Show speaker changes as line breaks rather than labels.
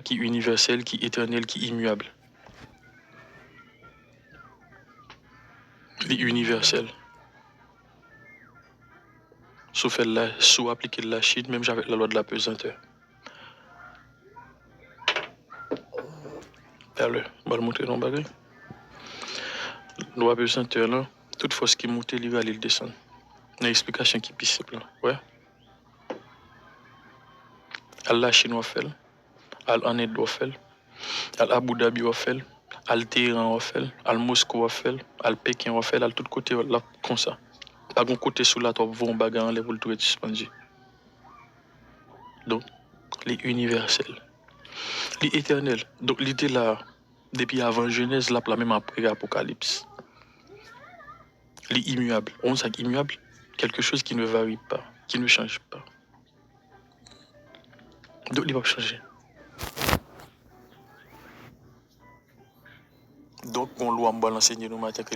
qui est universel, qui est éternel, qui est immuable. Il est universel. Sauf elle là, sous appliquer la Chine, même avec la loi de la pesanteur. Alors, on va le montrer dans le bagage. Loi de pesanteur là, toute force qui monte, il va aller le descendre. Une explication qui est plus simple. Ouais. La Chine va faire, en Inde va faire, Abu Dhabi va faire, Téhéran va faire, Moscou va faire, Pékin va faire, tout côté là comme ça. Pas un côté sous la top, vont bagarre en l'air pour le tout être suspendu. Donc, les universels. Les éternels. Donc, l'idée là, depuis avant Genèse, là, même après Apocalypse. Les immuables. On sait immuable, quelque chose qui ne varie pas, qui ne change pas. Donc, il va changer. Donc, on doit l'enseigner nous matin que